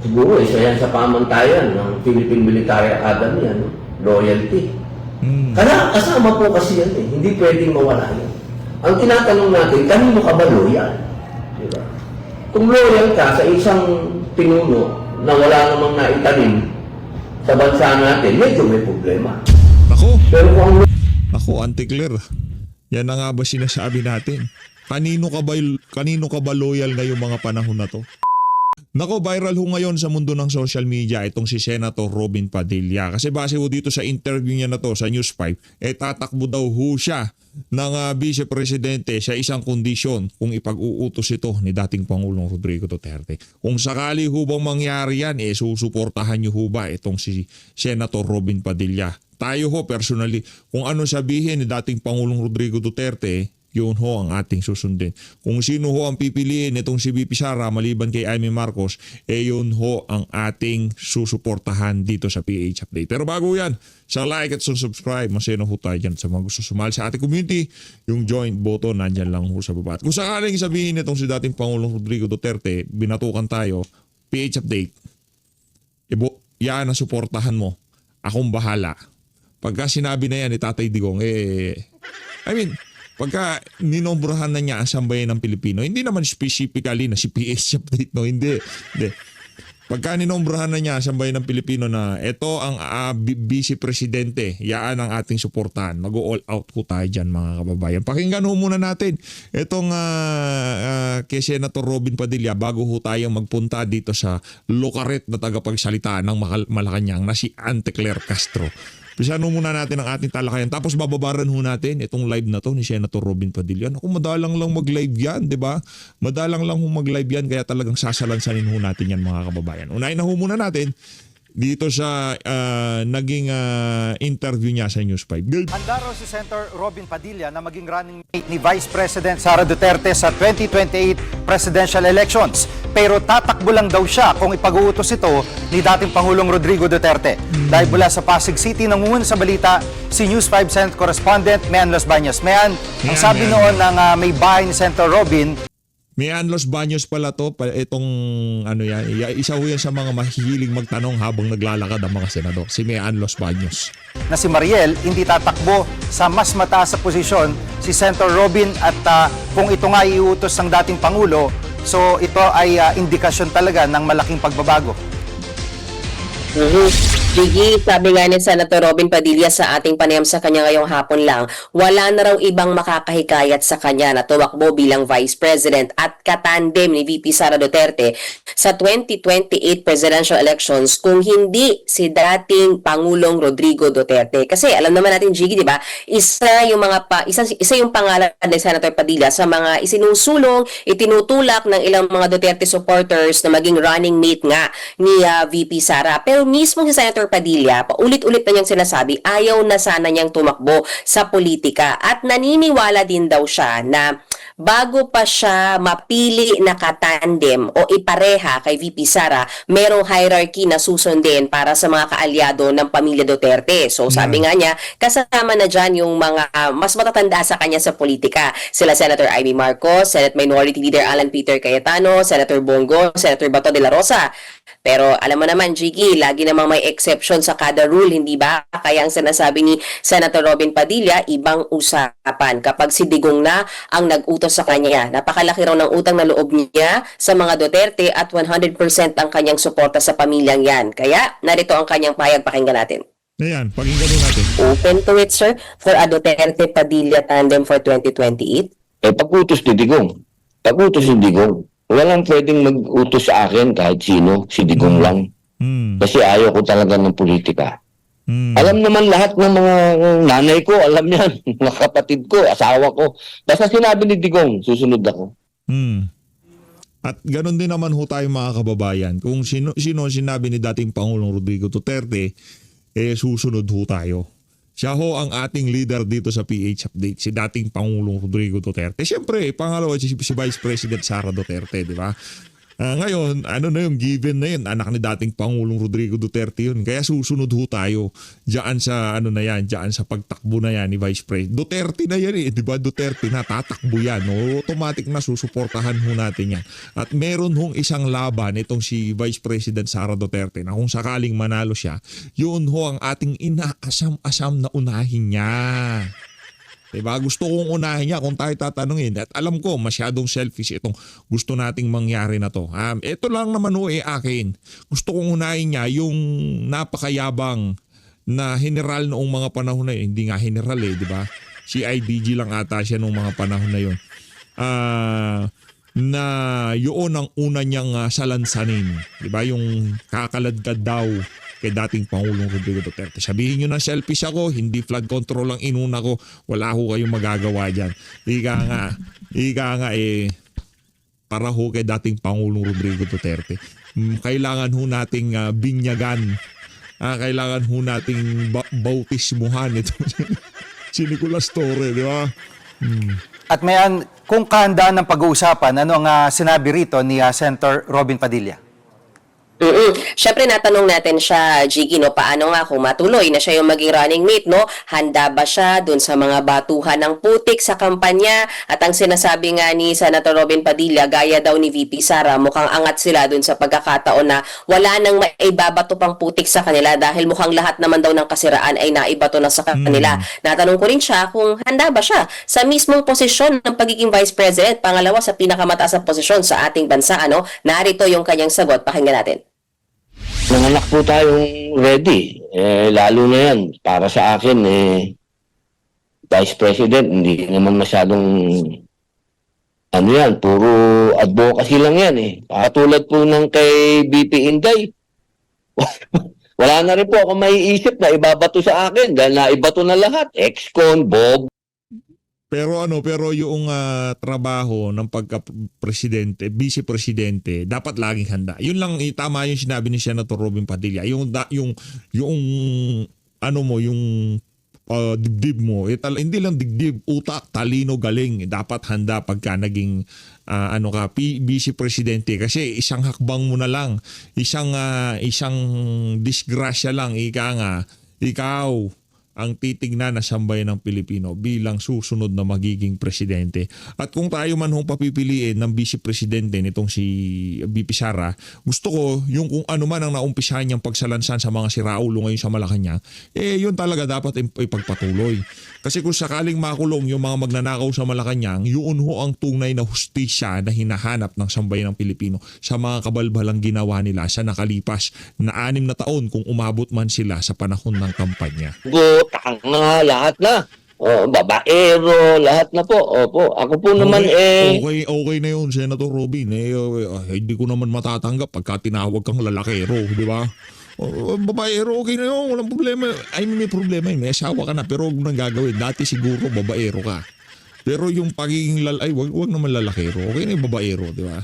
Siguro isa yan sa pamantayan ng Philippine Military Academy, ano? Loyalty. Kasama po kasi yan eh. Hindi pwedeng mawala yan. Ang tinatanong natin, kanino ka ba loyal? Diba? Kung loyal ka sa isang pinuno na wala namang naitanim sa bansa natin, medyo may problema. Nako, Pero kung nako, Auntie Claire. Yan na nga ba sinasabi natin? Kanino ka ba loyal ngayong mga panahon na to? Nako, viral ho ngayon sa mundo ng social media itong si Senator Robin Padilla. Kasi base ho dito sa interview niya na to sa News 5, tatakbo daw ho siya ng Vice Presidente sa isang kondisyon kung ipag-uutos ito ni dating Pangulong Rodrigo Duterte. Kung sakali ho bang mangyari yan, susuportahan niyo ho ba itong si Senator Robin Padilla? Tayo ho personally, kung ano sabihin ni dating Pangulong Rodrigo Duterte, yun ho ang ating susundin. Kung sino ho ang pipiliin itong si VP Sara maliban kay Amy Marcos, yun ho ang ating susuportahan dito sa PH Update. Pero bago yan, sa like at sa subscribe, maseno ho tayo dyan sa mga gusto sumali sa ating community. Yung join button, nandyan lang ho sa baba. At kung sakaling sabihin itong si dating Pangulong Rodrigo Duterte, binatukan tayo, PH Update, yan ang suportahan mo. Akong bahala. Pagka sinabi na yan ni Tatay Digong, pagka ninombrahan na niya ang sambayan ng Pilipino, hindi naman specifically na si PH Update, no? Hindi. Pagka ninombrahan na niya ang sambayan ng Pilipino na ito ang Vice Presidente, yaan ang ating suportahan. Mag-all out ko tayo dyan, mga kababayan. Pakinggan ho muna natin itong kay Senator Robin Padilla bago ho tayong magpunta dito sa lokaret na tagapagsalita ng Malacanang na si Auntie Claire Castro. Pisano muna natin ang ating talakayan. Tapos bababaran ho natin itong live na to ni Senator Robin Padilla. Ako, madalang lang mag-live yan, di ba? Madalang lang mag-live yan, kaya talagang sasalansanin ho natin yan, mga kababayan. Unahin na ho muna natin dito sa naging interview niya sa News 5. Good. Handa raw si Senator Robin Padilla na maging running mate ni Vice President Sara Duterte sa 2028 presidential elections. Pero tatakbo lang daw siya kung ipag-uutos ito ni dating Pangulong Rodrigo Duterte. Dahil mula sa Pasig City, nangungun sa balita si News 5 Senate Correspondent Mean Los Baños. Mean, ang sabi noon ng may bahay ni Senator Robin, Mean Los Baños pala to, itong isa ho yan sa mga mahihilig magtanong habang naglalakad ang mga senador. Si Mean Los Baños. na si Mariel, hindi tatakbo sa mas mataas sa posisyon si Senator Robin at kung ito nga iutos ng dating Pangulo, so ito ay indikasyon talaga ng malaking pagbabago. Gigi, sabi nga ni Senator Robin Padilla sa ating panayam sa kanya ngayong hapon lang, wala na raw ibang makakahikayat sa kanya na tumakbo bilang Vice President at katandem ni VP Sara Duterte sa 2028 presidential elections kung hindi si dating Pangulong Rodrigo Duterte. Kasi alam naman natin, Gigi, di ba, isa yung pangalan ni Senator Padilla sa mga isinusulong, itinutulak ng ilang mga Duterte supporters na maging running mate nga ni VP Sara. Pero mismo si Senator Padilla, paulit-ulit na niyang sinasabi, ayaw na sana niyang tumakbo sa politika at naniniwala din daw siya na bago pa siya mapili na katandem o ipareha kay VP Sara, merong hierarchy na susundin para sa mga kaalyado ng pamilya Duterte. So sabi nga niya, kasama na dyan yung mga mas matatanda sa kanya sa politika. Sila Senator Amy Marcos, Senate Minority Leader Alan Peter Cayetano, Senator Bongo, Senator Bato de la Rosa. Pero alam mo naman, Jiggy, lagi namang may exception sa kada rule, hindi ba? Kaya ang sinasabi ni Senator Robin Padilla, ibang usapan. Kapag si Digong na ang nag-utos sa kanya, napakalaki raw ng utang na loob niya sa mga Duterte at 100% ang kanyang suporta sa pamilyang yan. Kaya narito ang kanyang payag, pakinggan natin. Ayan, pakinggan natin. Open to it, sir, for a Duterte-Padilla tandem for 2028? Pag-utos ni Digong. Pag-utos ni Digong. Walang pwedeng mag-utos sa akin kahit sino, si Digong lang. Kasi ayaw ko talaga ng politika. Alam naman lahat ng mga nanay ko, alam yan, mga kapatid ko, asawa ko. Basta sinabi ni Digong, susunod ako. At ganoon din naman ho tayo, mga kababayan. Kung sino sinabi ni dating Pangulong Rodrigo Duterte, susunod ho tayo. Siya ho ang ating leader dito sa PH Update, si dating Pangulong Rodrigo Duterte. Siyempre, pangalawa si Vice President Sara Duterte, di ba? Ngayon, ano na yung given na yun, anak ni dating Pangulong Rodrigo Duterte yun. Kaya susunod ho tayo diyan sa ano na yan, diyan sa pagtakbo na yan ni Vice President. Duterte na yan eh, di ba? Duterte na tatakbo yan. No? Automatic na susuportahan ho natin yan. At meron hong isang laban itong si Vice President Sara Duterte na kung sakaling manalo siya, yun ho ang ating inaasam-asam na unahin niya. Diba? Gusto kong unahin niya kung tayo tatanungin. At alam ko, masyadong selfish itong gusto nating mangyari na to. Ito lang naman ho akin. Gusto kong unahin niya yung napakayabang na general noong mga panahon na yun. Hindi nga general di ba? CIDG lang ata siya noong mga panahon na yun. Na yun ang una niyang salansanin. Diba? Yung kakaladkad daw kay dating Pangulong Rodrigo Duterte. Sabihin nyo na selfish ako, hindi flood control ang inuna ko, wala ho kayong magagawa dyan. Ika nga para ho kay dating Pangulong Rodrigo Duterte. Kailangan ho nating binyagan, kailangan ho nating bautismuhan ito. Si Nicolas Torre, di ba? At kung kahandaan ng pag-uusapan, ano ang sinabi rito ni Senator Robin Padilla? Siyempre natanong natin siya, Jiggy, no, paano nga kung matuloy na siya yung maging running mate, no? Handa ba siya dun sa mga batuhan ng putik sa kampanya? At ang sinasabi nga ni Senator Robin Padilla, gaya daw ni VP Sara, mukhang angat sila dun sa pagkakataon na wala nang maibabato pang putik sa kanila dahil mukhang lahat naman daw ng kasiraan ay naibato na sa kanila. Natanong ko rin siya kung handa ba siya sa mismong posisyon ng pagiging Vice President, pangalawa sa pinakamataas na posisyon sa ating bansa, ano? Narito yung kanyang sagot, pakinggan natin. Nanganak po tayong ready. Lalo na yan, para sa akin, Vice President, hindi naman masyadong, ano yan, puro advocacy lang yan Katulad po ng kay BP Inday, wala na rin po ako maiisip na ibabato sa akin dahil naibato na lahat. Ex-con, Bob. Pero yung trabaho ng pagka-presidente, vice-presidente, dapat laging handa. Yun lang, tama yung sinabi ni Senator Robin Padilla. Yung dibdib mo, hindi lang dibdib, utak, talino, galing. Dapat handa pagka naging vice-presidente. Kasi isang hakbang mo na lang, isang disgrasya lang, ikaw ang titignan na sambayan ng Pilipino bilang susunod na magiging presidente. At kung tayo man hong papipiliin ng vice-presidente nitong si VP Sara, gusto ko yung kung ano man ang naumpisahan niyang pagsalansan sa mga siraulo ngayon sa Malacanang, yun talaga dapat ipagpatuloy. Kasi kung sakaling makulong yung mga magnanakaw sa Malacanang, yun ho ang tunay na hustisya na hinahanap ng sambayan ng Pilipino sa mga kabalbalang ginawa nila sa nakalipas na 6 na taon kung umabot man sila sa panahon ng kampanya. Tanga, lahat na. Babaero, lahat na po. Opo, ako po naman Okay na yun, Senator Robin. Hindi ko naman matatanggap pagka tinawag kang lalakero, di ba? Babaero, okay na yun, walang problema. Ay, may problema yun, may asawa ka na, pero huwag mo nang gagawin. Dati siguro babaero ka. Pero yung pagiging wag naman lalakero. Okay na yung babaero, di ba?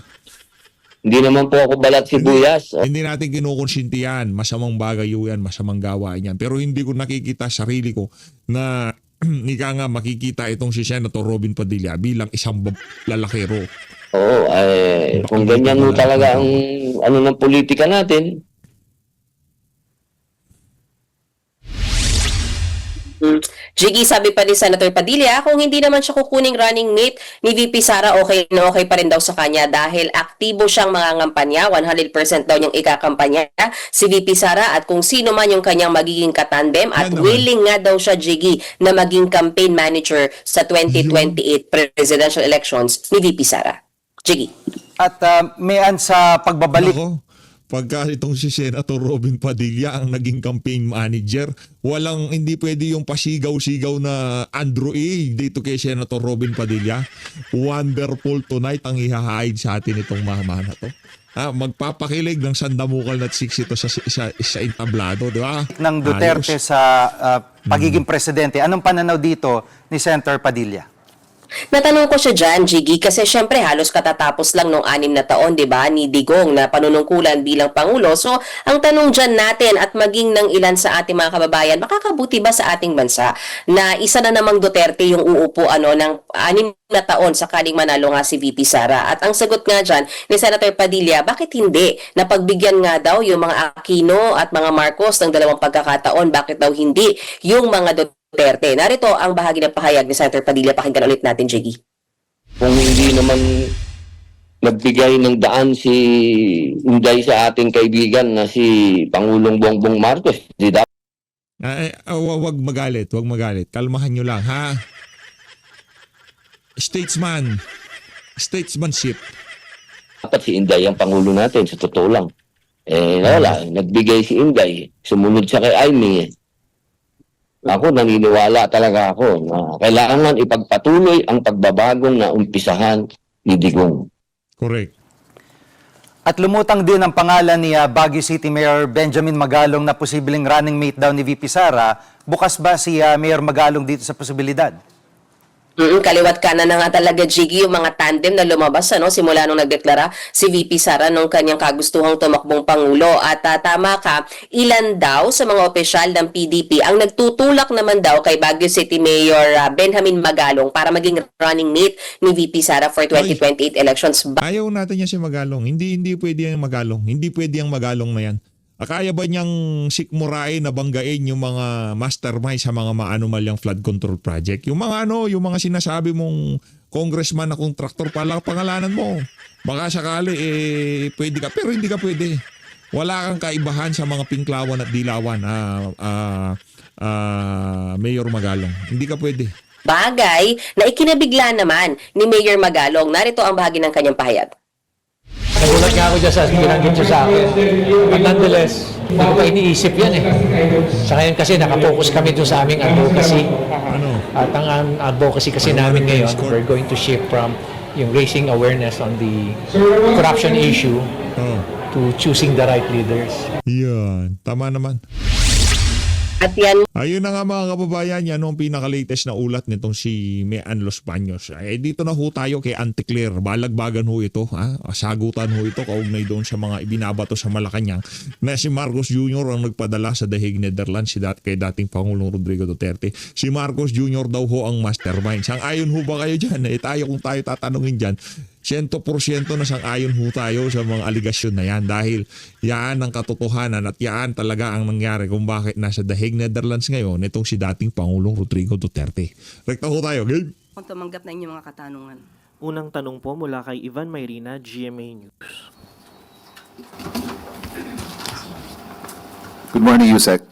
Hindi naman po ako balat sibuyas. Hindi natin kinukonsinti yan. Masamang bagay yan, masamang gawain yan. Pero hindi ko nakikita sarili ko na ika nga makikita itong si Senator Robin Padilla bilang isang lalakero. Oo, kung ganyan mo talaga ang ng politika natin. Jiggy, sabi pa ni Senator Padilla, kung hindi naman siya kukuning running mate ni VP Sara, okay na okay pa rin daw sa kanya dahil aktibo siyang mangangampanya, 100% daw niyang ikakampanya si VP Sara at kung sino man yung kanyang magiging katandem at willing nga daw siya, Jiggy, na maging campaign manager sa 2028 presidential elections ni VP Sara. Jiggy. At sa pagbabalik pagka itong si Senator Robin Padilla ang naging campaign manager, hindi pwede yung pasigaw-sigaw na android dito kay Senator Robin Padilla. Wonderful tonight ang ihahaid sa atin itong mama na to. Magpapakilig ng sandamukal na chicks ito sa entablado, di ba? ng Duterte sa pagiging presidente, anong pananaw dito ni Senator Padilla? Natanong ko siya dyan, Jiggy, kasi syempre halos katatapos lang nung 6 na taon, di ba, ni Digong na panunungkulan bilang Pangulo. So, ang tanong dyan natin at maging ng ilan sa ating mga kababayan, makakabuti ba sa ating bansa na isa na namang Duterte yung uupo ng 6 na taon sakaling manalo nga si VP Sara? At ang sagot nga dyan ni Senator Padilla, bakit hindi? Napagbigyan nga daw yung mga Aquino at mga Marcos ng 2 pagkakataon, bakit daw hindi yung mga Duterte? Narito ang bahagi ng pahayag ni Senator Padilla. Pakinggan ulit natin, Jiggy. Kung hindi naman nagbigay ng daan si Inday sa ating kaibigan na si Pangulong Bongbong Marcos, di dapat Wag magalit, wag magalit. Kalmahan nyo lang, ha? Statesmanship. si Inday ang Pangulo natin, sa totoo lang. Wala, nagbigay si Inday, sumunod siya kay Aimee. Ako, naniniwala talaga ako na kailangan ipagpatuloy ang pagbabagong na umpisahan ni Digong. Correct. At lumutang din ang pangalan ni Baguio City Mayor Benjamin Magalong na posibleng running mate daw ni VP Sara. Bukas ba si Mayor Magalong dito sa posibilidad? Kaliwat kanan na nga talaga, Jiggy, yung mga tandem na lumabas simula nung nagdeklara si VP Sara nung kanyang kagustuhang tumakbong Pangulo. At tama ka, ilan daw sa mga opisyal ng PDP ang nagtutulak naman daw kay Baguio City Mayor Benjamin Magalong para maging running mate ni VP Sara for 2028 elections. Ayaw natin yan si Magalong. Hindi pwede yung Magalong. Hindi pwede yung Magalong na yan. Kaya ba niyang sikmurain na banggain yung mga mastermind sa mga maanumalyang flood control project? Yung mga yung mga sinasabi mong congressman na kontraktor, pangalanan mo. Baka sakali pwede ka, pero hindi ka pwede. Wala kang kaibahan sa mga pinklawan at dilawan, Mayor Magalong. Hindi ka pwede. Bagay na ikinabigla naman ni Mayor Magalong. Narito ang bahagi ng kanyang pahayag. Nagulat nga ako dyan sa binanggit nyo sa akin. But nonetheless, hindi ko pa iniisip yan Sa ngayon kasi nakapokus kami doon sa aming advocacy. At ang advocacy kasi namin ngayon, we're going to shift from yung raising awareness on the corruption issue to choosing the right leaders. Yan. Tama naman. At yan, Ayun na nga mga kababayan, yan ang pinaka-latest na ulat nitong si Mean Los Baños. Dito na ho tayo kay Auntie Claire. Balagbagan ho ito, sagutan ho ito kaugnay doon sa mga ibinabato sa Malacanang na si Marcos Jr. ang nagpadala sa The Hague, Netherlands kay dating Pangulong Rodrigo Duterte. Si Marcos Jr. daw ho ang mastermind. Sang-ayon ho ba kayo dyan? Kung tayo tatanungin dyan, 100% na sang-ayon ho tayo sa mga aligasyon na yan dahil yan ang katotohanan at yan talaga ang nangyari kung bakit nasa The Hague, Netherlands ngayon itong si dating Pangulong Rodrigo Duterte. Rekta ho tayo, game! Kung tumanggap na inyong mga katanungan. Unang tanong po mula kay Ivan Mayrina, GMA News. Good morning, Yusek.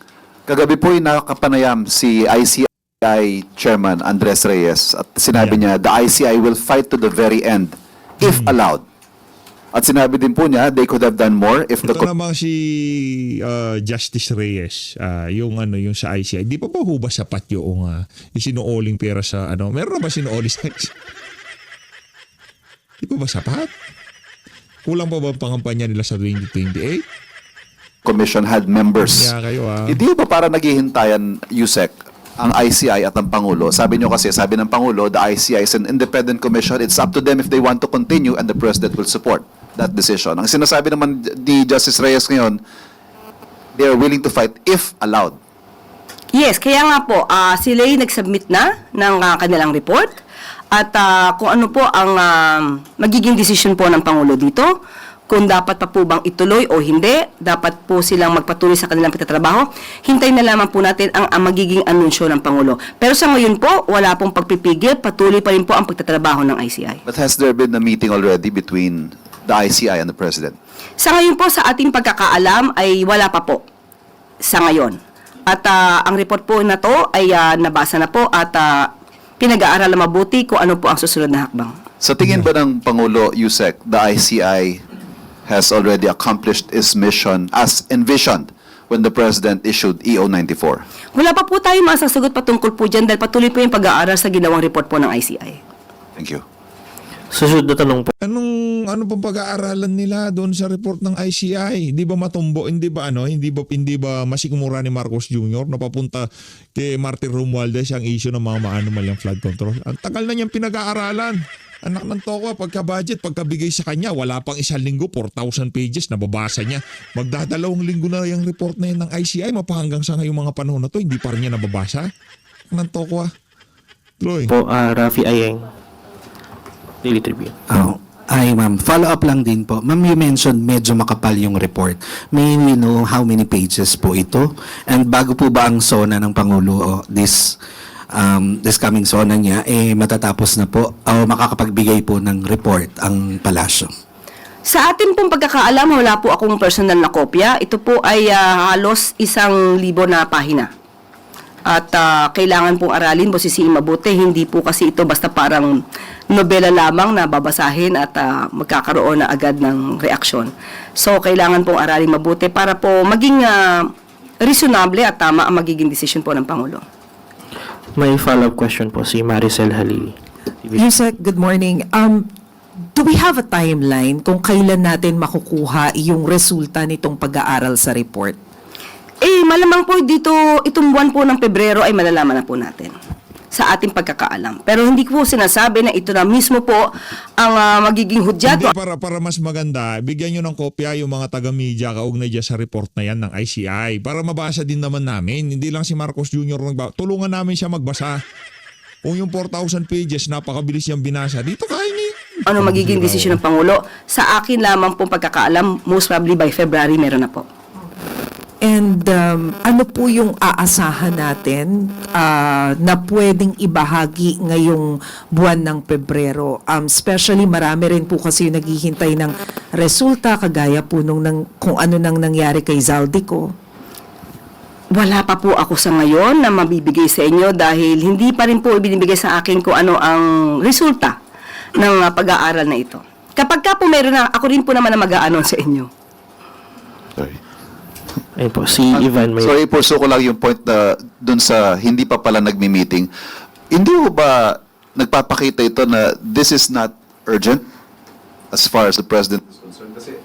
Kagabi po nakakapanayam si ICI Chairman Andres Reyes at sinabi niya, the ICI will fight to the very end if allowed. At sinabi din po niya, they could have done more if the... Ito namang si Justice Reyes, yung sa ICI. Di pa ba ho ba sapat yung isinuoling pera sa meron na ba sinuoli sa ICI? Di pa ba sapat? Kulang pa ba ang pangampanya nila sa 2028? Commission had members. Kaya kayo Hindi ba para naghihintayan, Yusek, ang ICI at ang Pangulo? Sabi ng Pangulo, the ICI is an independent commission. It's up to them if they want to continue and the President will support that decision. Ang sinasabi naman ni Justice Reyes ngayon, they are willing to fight if allowed. Yes, kaya nga po, sila yung nag-submit na ng kanilang report at kung ano po ang magiging decision po ng Pangulo dito, kung dapat pa po bang ituloy o hindi, dapat po silang magpatuloy sa kanilang pagtatrabaho. Hintayin na lamang po natin ang magiging anunsyo ng Pangulo. Pero sa ngayon po, wala pong pagpipigil, patuloy pa rin po ang pagtatrabaho ng ICI. But has there been a meeting already between the ICI and the President? Sa ngayon po, sa ating pagkakaalam ay wala pa po sa ngayon. At ang report po na to ay nabasa na po at pinag-aaral na mabuti kung ano po ang susunod na hakbang. Sa tingin ba ng Pangulo, Yusek, the ICI has already accomplished its mission as envisioned when the President issued EO 94? Wala pa po tayo masasagot patungkol po dyan dahil patuloy po yung pag-aaral sa ginawang report po ng ICI. Thank you. Susunod na tanong po. Ano pang pag-aaralan nila doon sa report ng ICI? Hindi ba matumbo? Hindi ba masikmura ni Marcos Jr. na papunta kay Martin Romualdez ang issue ng mga maanomalyang flood control? Ang tagal na niyang pinag-aaralan. Anak ng toko, pagka-budget, pagkabigay sa kanya, wala pang 1 linggo, 4,000 pages, nababasa niya. Magdadalawang linggo na yung report na yun ng ICI, mapahanggang sa ngayong mga panahon na to, hindi pa rin niya nababasa. Anak ng toko, Troy. Po, Rafi Ayeng, Daily Tribune. Ay ma'am, follow up lang din po. Ma'am, you mentioned medyo makapal yung report. May we know how many pages po ito? And bago po ba ang SONA ng Pangulo this coming SONA niya, matatapos na po o makakapagbigay po ng report ang palasyo? Sa atin pong pagkakaalam, wala po akong personal na kopya. Ito po ay halos 1,000 na pahina. At kailangan pong aralin, bosisiin mabuti. Hindi po kasi ito basta parang nobela lamang na babasahin at magkakaroon na agad ng reaksyon. So, kailangan pong aralin mabuti para po maging reasonable at tama ang magiging desisyon po ng Pangulo. May follow-up question po si Maricel Halili. Yusek, good morning. Do we have a timeline kung kailan natin makukuha yung resulta nitong pag-aaral sa report? Malamang po dito, itong buwan po ng Pebrero ay malalaman na po natin sa ating pagkakaalam. Pero hindi ko sinasabi na ito na mismo po ang magiging hudyat. Hindi, para mas maganda, bigyan nyo ng kopya yung mga taga-media kaugnay dyan sa report na yan ng ICI para mabasa din naman namin. Hindi lang si Marcos Jr. tulungan namin siya magbasa. Kung yung 4,000 pages, napakabilis niyang binasa. Dito kaya niya. Ano magiging desisyon ng Pangulo? Sa akin lamang po pagkakaalam, most probably by February meron na po. And ano po yung aasahan natin na pwedeng ibahagi ngayong buwan ng Pebrero? Especially marami rin po kasi yung naghihintay ng resulta kagaya po kung ano nang nangyari kay Zaldico. Wala pa po ako sa ngayon na mabibigay sa inyo dahil hindi pa rin po ibinibigay sa akin kung ano ang resulta ng pag-aaral na ito. Kapag ka po meron na, ako rin po naman na mag-a-announce sa inyo. Sorry. Ayun po, si Ivan may... Sorry, purso ko lang yung point na dun sa hindi pa pala nagmi-meeting. Hindi mo ba nagpapakita ito na this is not urgent as far as the President is concerned? Kasi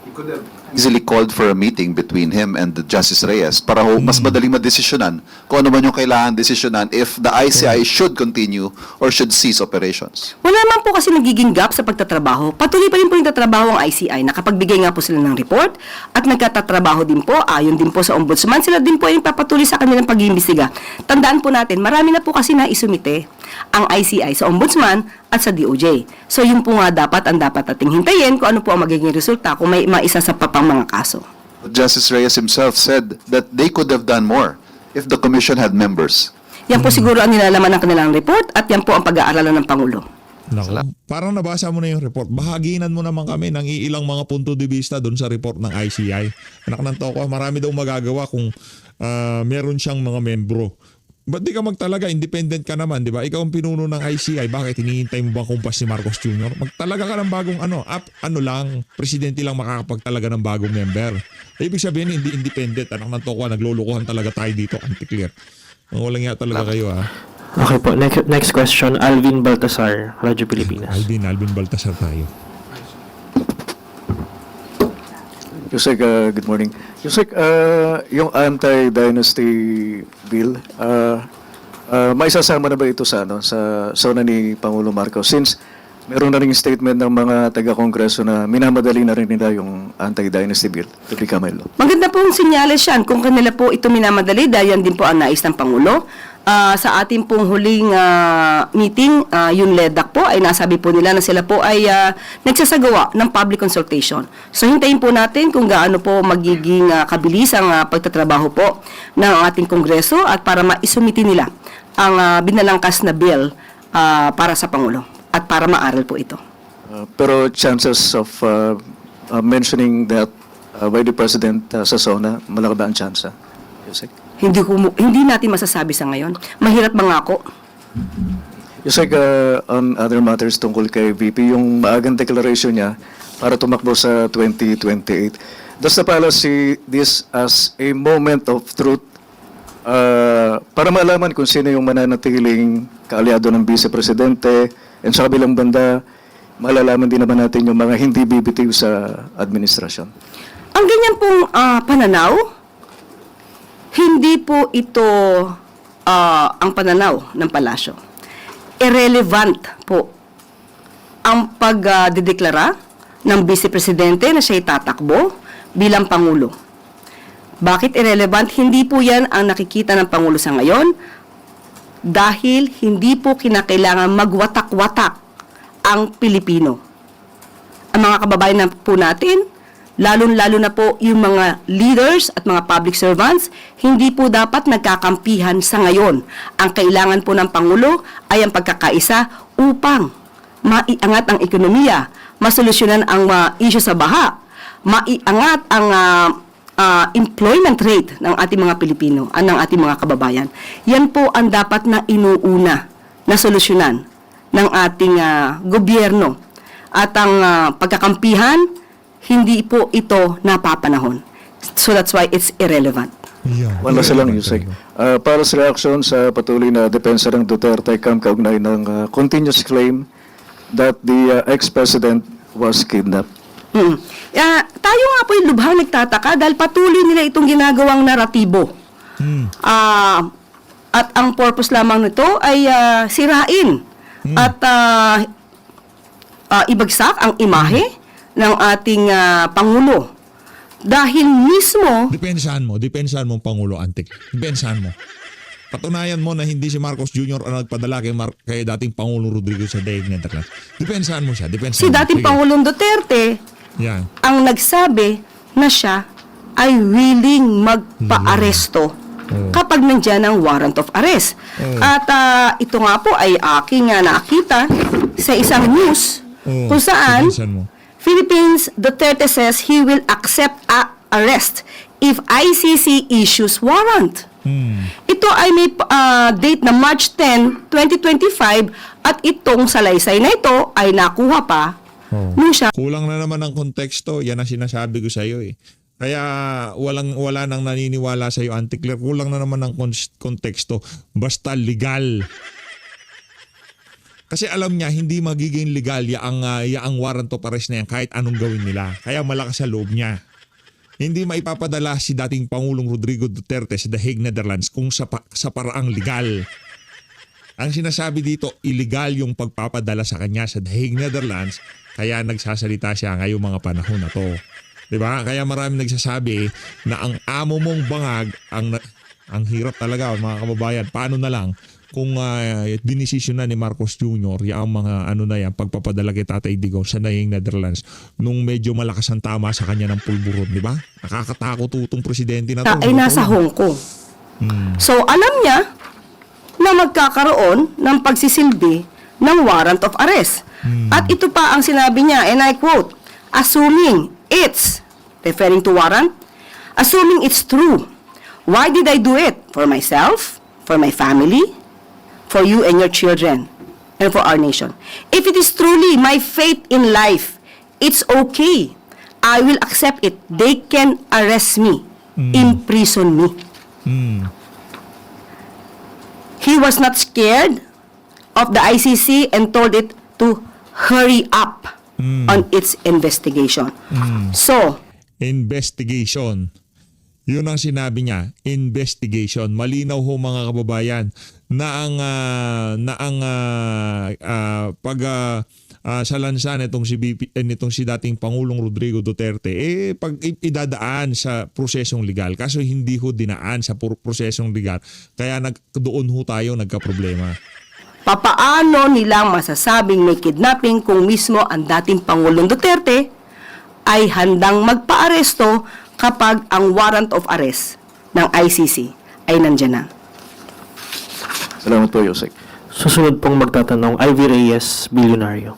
he could have easily called for a meeting between him and the Justice Reyes para mas madaling madesisyonan kung ano man yung kailangan desisyonan if the ICI should continue or should cease operations. Wala naman po kasi nagiging gap sa pagtatrabaho. Patuloy pa rin po yung tatrabaho ang ICI. Nakapagbigay nga po sila ng report at nagkatatrabaho din po. Ayon din po sa Ombudsman. Sila din po yung papatuloy sa kanilang pag-iimbestiga. Tandaan po natin, marami na po kasi naisumite ang ICI sa Ombudsman at sa DOJ. So yun po nga ang dapat nating hintayin kung ano po ang magiging resulta kung may maisa sa papang mga kaso. Justice Reyes himself said that they could have done more if the commission had members. Yan po siguro ang nilalaman ng kanilang report at yan po ang pag-aaralan ng Pangulo. Naku, parang nabasa mo na yung report. Bahaginan mo naman kami ng iilang mga punto de vista doon sa report ng ICI. Anak ng toko, marami daw magagawa kung meron siyang mga membro. Ba't di ka magtalaga? Independent ka naman, di ba? Ikaw ang pinuno ng ICI. Bakit hinihintay mo ba kumpas si Marcos Jr.? Magtalaga ka ng bagong presidente lang makakapagtalaga ng bagong member. Ibig sabihin, hindi independent. Anak ng toko, naglulukuhan talaga tayo dito. Anti-clear. Walang nga talaga kayo, ha? Okay po, next question, Alvin Baltasar, Radyo Pilipinas. Alvin Baltasar tayo. Yusek, good morning. Yusek, yung anti-dynasty bill, maisasama na ba ito sa SONA ni Pangulo Marcos? Since meron na rin statement ng mga taga-kongreso na minamadali na rin nila yung anti-dynasty bill to become a law. Maganda pong sinyales yan kung kanila po ito minamadali dahil yan din po ang nais ng Pangulo. Sa ating pong huling meeting, yung LEDAC po ay nasabi po nila na sila po ay nagsasagawa ng public consultation. So hintayin po natin kung gaano po magiging kabilis ang pagtatrabaho po ng ating Kongreso at para maisumiti nila ang binalangkas na bill para sa Pangulo at para maaral po ito. Pero chances of mentioning that by the President sa SONA, malaki ba ang chance? Yusek? Hindi natin masasabi sa ngayon. Mahirap mangako. Yusek, on other matters tungkol kay VP, yung maagang declaration niya para tumakbo sa 2028. Does the palace see this as a moment of truth para malaman kung sino yung mananatiling kaalyado ng Vice Presidente and sa kabilang banda, malalaman din naman natin yung mga hindi bibitiw sa administrasyon. Ang ganyan pong pananaw, hindi po ito ang pananaw ng palasyo. Irrelevant po ang pagdedeklara ng Vice Presidente na siya'y tatakbo bilang Pangulo. Bakit irrelevant? Hindi po yan ang nakikita ng Pangulo sa ngayon dahil hindi po kinakailangan magwatak-watak ang Pilipino. Ang mga kababayan na po natin, lalo na po yung mga leaders at mga public servants, hindi po dapat nagkakampihan sa ngayon. Ang kailangan po ng Pangulo ay ang pagkakaisa upang maiangat ang ekonomiya, masolusyonan ang issue sa baha, maiangat ang employment rate ng ating mga Pilipino, ng ating mga kababayan. Yan po ang dapat na inuuna na solusyonan ng ating gobyerno. At ang pagkakampihan, hindi po ito napapanahon. So that's why it's irrelevant. Wala silang Yusek. Para sa reaksyon sa patuloy na depensa ng Duterte kaugnay ng continuous claim that the ex-president was kidnapped. Tayo nga po yung lubhang nagtataka dahil patuloy nila itong ginagawang naratibo. At ang purpose lamang nito ay sirain at ibagsak ang imahe ng ating Pangulo. Dahil mismo... Depensahan mo ang Pangulo, Antik. Depensahan mo. Patunayan mo na hindi si Marcos Jr. ang nagpadala kay dating Pangulong Rodrigo sa daig niya. Depensahan mo siya. Si dating Pangulong Duterte ang nagsabi na siya ay willing magpa-aresto kapag nandiyan ang warrant of arrest. At ito nga po ay aking nakita sa isang news kung saan Philippines Duterte says he will accept arrest if ICC issues warrant. Ito ay may date na March 10, 2025 at itong salaysay na ito ay nakuha pa nung siya. Kulang na naman ang konteksto. Yan ang sinasabi ko sa iyo eh. Kaya wala nang naniniwala sa iyo, Auntie Claire. Kulang na naman ang konteksto. Basta legal. Kasi alam niya, hindi magiging legal ang warrant of arrest na yan kahit anong gawin nila. Kaya malakas sa loob niya. Hindi maipapadala si dating Pangulong Rodrigo Duterte sa The Hague, Netherlands kung sa paraang legal. Ang sinasabi dito, illegal yung pagpapadala sa kanya sa The Hague, Netherlands, kaya nagsasalita siya ngayong mga panahon na to. Diba? Kaya maraming nagsasabi na ang amo mong bangag, ang hirap talaga mga kababayan. Paano na lang kung dinesisyon na ni Marcos Jr. yung mga pagpapadala kay Tatay Digong sa The Hague, Netherlands nung medyo malakas ang tama sa kanya ng pulburon, di ba? Nakakatakot itong presidente na to. Ay nasa Hong Kong. So alam niya na magkakaroon ng pagsisilbi ng warrant of arrest. At ito pa ang sinabi niya, and I quote, assuming it's, referring to warrant, assuming it's true, why did I do it? For myself? For my family? For you and your children? And for our nation? If it is truly my fate in life, it's okay. I will accept it. They can arrest me, imprison me. He was not scared of the ICC and told it to hurry up on its investigation. So, investigation. Yun ang sinabi niya, investigation. Malinaw ho mga kababayan na ang salansa nitong si dating Pangulong Rodrigo Duterte pag idadaan sa prosesong legal. Kaso hindi ho dinaan sa prosesong legal. Kaya doon ho tayo nagkaproblema. Papaano nilang masasabing may kidnapping kung mismo ang dating Pangulong Duterte ay handang magpaaresto kapag ang warrant of arrest ng ICC ay nandyan na? Salamat po, Yusek. Susunod pong magtatanong, Ivy Reyes, Bilyonaryo.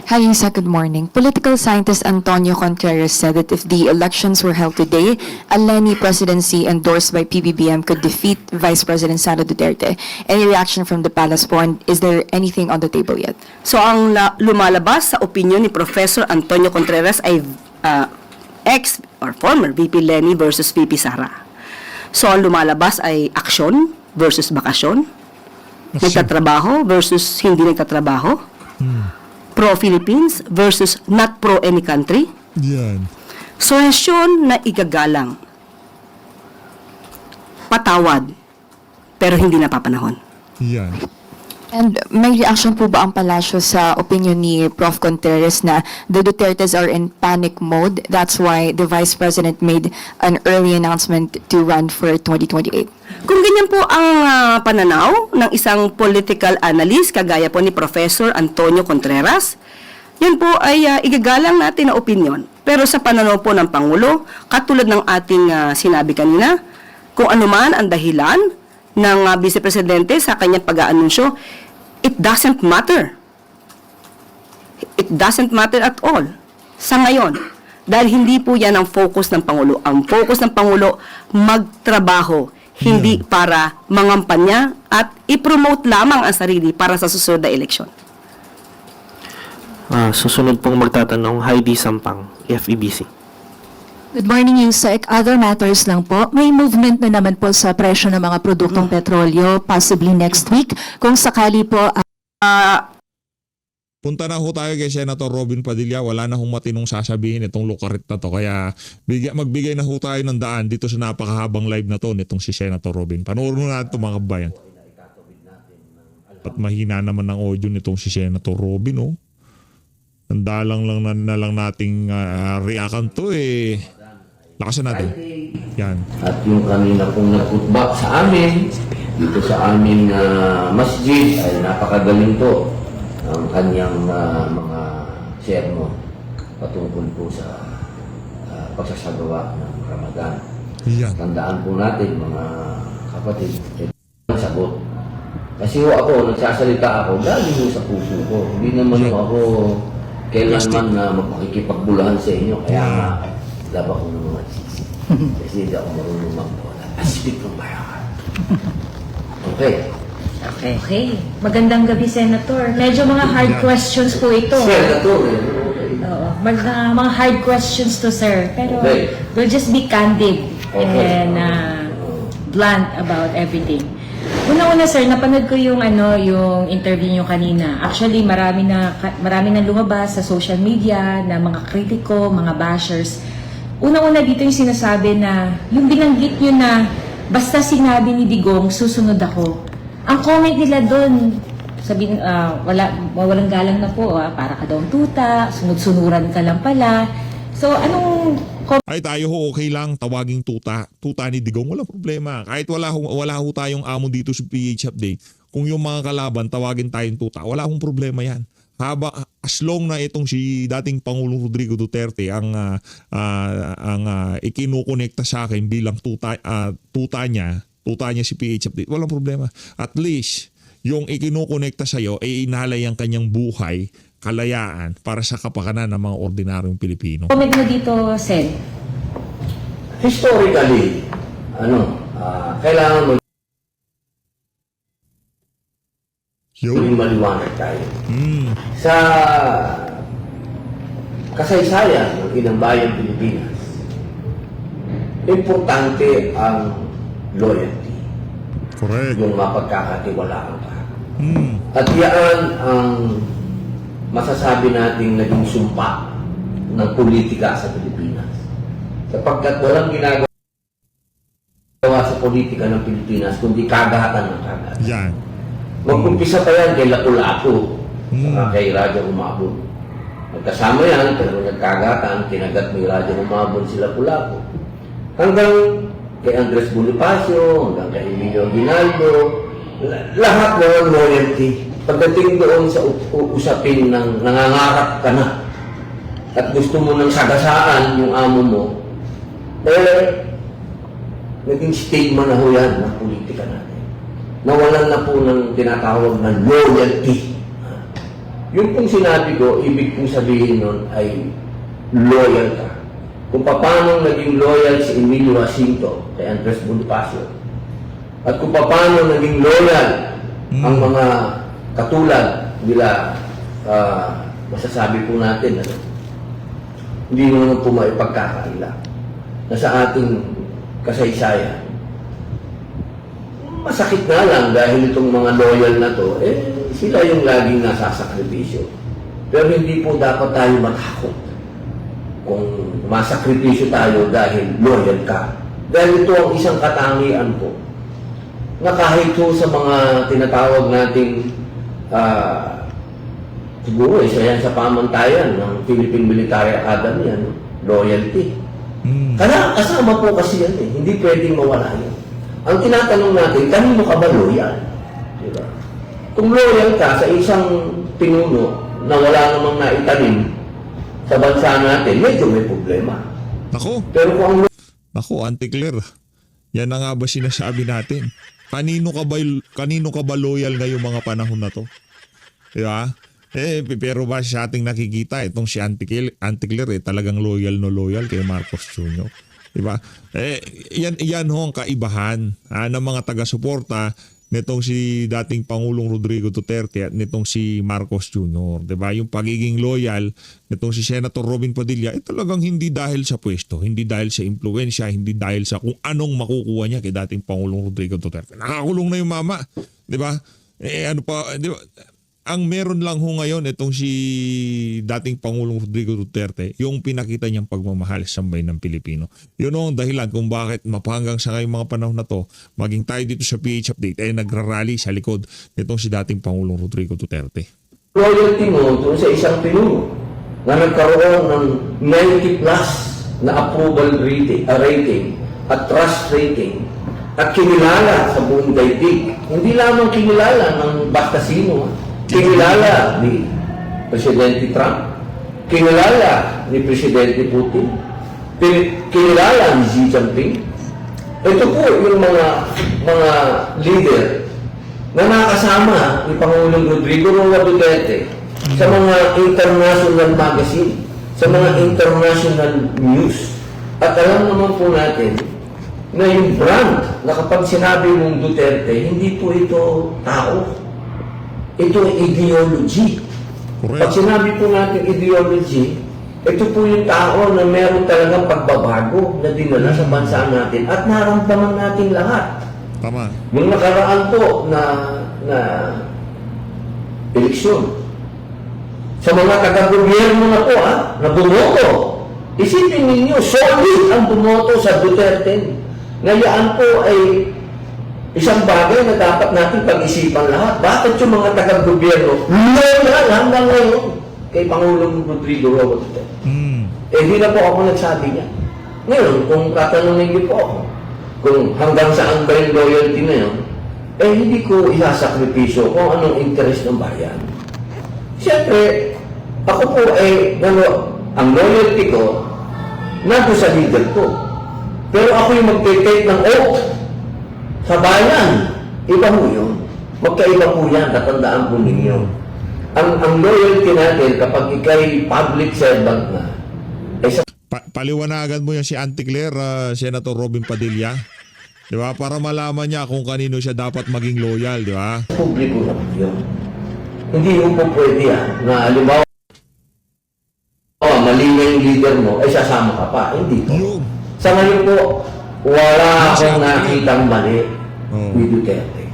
Hi, Yusek. Good morning. Political scientist Antonio Contreras said that if the elections were held today, a Leni presidency endorsed by PBBM could defeat Vice President Sara Duterte. Any reaction from the Palace po? And is there anything on the table yet? So ang lumalabas sa opinion ni Professor Antonio Contreras ay ex or former VP Leni versus VP Sara. So ang lumalabas ay aksyon versus bakasyon. nagtatrabaho versus hindi nagtatrabaho, pro-Philippines versus not pro any country, Yan. suhestyon na igagalang, patawad, pero hindi napapanahon. Yan. And may reaction po ba ang palasyo sa opinion ni Prof. Contreras na the Dutertes are in panic mode? That's why the Vice President made an early announcement to run for 2028. Kung ganyan po ang pananaw ng isang political analyst kagaya po ni Professor Antonio Contreras, yan po ay igagalang natin na opinion. Pero sa pananaw po ng Pangulo, katulad ng ating sinabi kanina, kung ano man ang dahilan ng Vice Presidente sa kanyang pag-aanunsyo, it doesn't matter. It doesn't matter at all sa ngayon. Dahil hindi po yan ang focus ng Pangulo. Ang focus ng Pangulo, magtrabaho, hindi para mangampanya at i-promote lamang ang sarili para sa susunod na eleksyon. Susunod pong magtatanong, Heidi Sampang, FEBC. Good morning, Yusek. Other matters lang po. May movement na naman po sa presyo ng mga produktong petrolyo, possibly next week. Kung sakali po, Punta na ho tayo kay Senator Robin Padilla. Wala na hong matinong sasabihin itong lukarit na to. Kaya magbigay na ho tayo ng daan dito sa napakahabang live na to nitong si Senator Robin. Panoorin natin ito mga kabayan. At mahina naman ang audio nitong si Senator Robin, oh. Nandalang lang na lang nating reaction to eh. Lakasan natin. Yan. At yung kanina pong nag-putback sa amin, dito sa aming masjid, ay napakagaling po ang kanyang mga sermon patungkol po sa pagsasagawa ng Ramadan. Yan. Tandaan po natin mga kapatid, ang sagot. Kasi ako, nagsasalita ako, galing ho sa puso ko. Hindi naman ako kailanman na magpakikipagbulahan sa inyo. Kaya nga, laba ko ng mga sisi. Kasi hindi ako marunong magbola. I speak from my heart. Okay. Okay. Magandang gabi, Senator. Medyo mga hard questions po ito. Senator, Oo. Mga hard questions to, sir. Pero we'll just be candid and blunt about everything. Una-una, sir, napanood ko yung interview niyo kanina. Actually, marami na lumabas sa social media na mga kritiko, mga bashers. Una-una dito yung sinasabi na yung binanggit niyo na basta sinabi ni Digong, susunod ako. Ang comment nila doon, sabi walang galang na po, para ka daw tuta, sunod-sunuran ka lang pala. So, anong Ay tayo ho, okay lang, tawaging tuta. Tuta ni Digong, wala problema. Kahit wala ho tayong amo dito sa PH Update. Kung yung mga kalaban, tawagin tayong tuta, wala hong problema yan. As long na itong si dating Pangulong Rodrigo Duterte ang ikinukonekta sa akin bilang tuta niya si PH Update, walang problema. At least, yung ikinukonekta sa'yo ay inalay ang kanyang buhay, kalayaan para sa kapakanan ng mga ordinaryong Pilipino. comment mo dito, Sen? Historically, kailangan mo yung maliwanag tayo. Sa kasaysayan ng inang bayang Pilipinas, importante ang loyalty. Correct. Yung mapagkakatiwalaan ka. At yan ang masasabi nating naging sumpa ng politika sa Pilipinas. Sapagkat walang ginagawa sa politika ng Pilipinas kundi kagatan ng kagat. Yan. Mag-umpisa pa yan kay Lapu-Lapu, saka kay Raja Humabon. Magkasama yan, pero nagkagatan, kinagat ni Raja Humabon si Lapu-Lapu. Hanggang kay Andres Bonifacio, hanggang kay Emilio Aguinaldo, lahat ng loyalty. Pagdating doon sa usapin ng nangangarap ka na at gusto mo nang sagasaan yung amo mo, naging stigma na ho yan ng politika natin. Nawalan na po ng tinatawag na loyalty. Yung pong sinabi ko, ibig kong sabihin nun ay loyal ka. Kung paano naging loyal si Emilio Jacinto kay Andres Bonifacio at kung paano naging loyal ang mga katulad nila, masasabi po natin, hindi naman po maipagkakaila na sa ating kasaysayan, Masakit na lang dahil itong mga loyal na to, sila yung laging nasasakripisyo. Pero hindi po dapat tayo matakot kung masakripisyo tayo dahil loyal ka. Dahil ito ang isang katangian po na kahit po sa mga tinatawag nating siguro isa yan sa pamantayan ng Philippine Military Academy, loyalty. Kaya kasama po kasi yan hindi pwedeng mawala yan. Ang tinatanong natin, kanino ka ba loyal? Diba? Kung loyal ka sa isang pinuno na wala namang naitanim sa bansa natin, medyo may problema. Nako. Pero kung ang Nako, Auntie Claire, yan na nga ba sinasabi natin? Kanino ka ba loyal ngayong mga panahon na to? Diba? Pero ba sa ating nakikita, itong si Auntie Claire, talagang loyal kay Marcos Jr. Diba? Yan ho ang kaibahan ng mga taga-suporta nitong si dating Pangulong Rodrigo Duterte at nitong si Marcos Jr. Diba? Yung pagiging loyal nitong si Senator Robin Padilla, talagang hindi dahil sa pwesto, hindi dahil sa impluensya, hindi dahil sa kung anong makukuha niya kay dating Pangulong Rodrigo Duterte. Nakakulong na yung mama. Diba? Ano pa, diba? Ang meron lang ho ngayon itong si dating Pangulong Rodrigo Duterte, yung pinakita niyang pagmamahal sa bayan ng Pilipino. Yun ang dahilan kung bakit mapahanggang sa ngayong mga panahon na to, maging tayo dito sa PH Update, nagrarally sa likod nitong si dating Pangulong Rodrigo Duterte. Loyalty mo doon sa isang pinuno na nagkaroon ng 90 plus na approval rating at trust rating at kinilala sa buong daigdig. Hindi lamang kinilala ng basta sino. Kinilala ni Presidente Trump, kinilala ni Presidente Putin, kinilala ni Xi Jinping. Ito po yung mga leader na nakasama ni Pangulong Rodrigo Duterte sa mga international magazine, sa mga international news. At alam naman po natin na yung brand na kapag sinabi mong Duterte, hindi po ito tao. Ito ay ideology. Correct. Pag sinabi po natin ideology, ito po yung tao na meron talagang pagbabago na dinala sa bansa natin at naramdaman natin lahat. Tama. Yung nakaraan po na eleksyon, sa mga taga-gobyerno na po na bumoto, isipin ninyo, solid ang bumoto sa Duterte. Ngayon po ay isang bagay na dapat natin pag-isipan lahat. Bakit yung mga taga-gobyerno loyal hanggang ngayon kay Pangulong Rodrigo Duterte? Hindi na po ako nagsabi niya. Ngayon, kung tatanungin niyo po ako, kung hanggang saan ba yung loyalty na yun, hindi ko isasakripisyo kung anong interest ng bayan. Siyempre, ako po ang loyalty ko nandun sa leader ko. Pero ako yung mag-take ng oath sa bayan, iba mo yun. Magkaiba po yan, tatandaan po ninyo. Ang loyalty natin kapag ikay public servant na, paliwanagan mo yan si Auntie Claire, Senator Robin Padilla. Di ba? Para malaman niya kung kanino siya dapat maging loyal, di ba? Publiko na po yun. Hindi mo po pwede na halimbawa, mali na yung leader mo, sasama ka pa. Hindi po. Sa ngayon po, wala akong nakitang mali ni Duterte.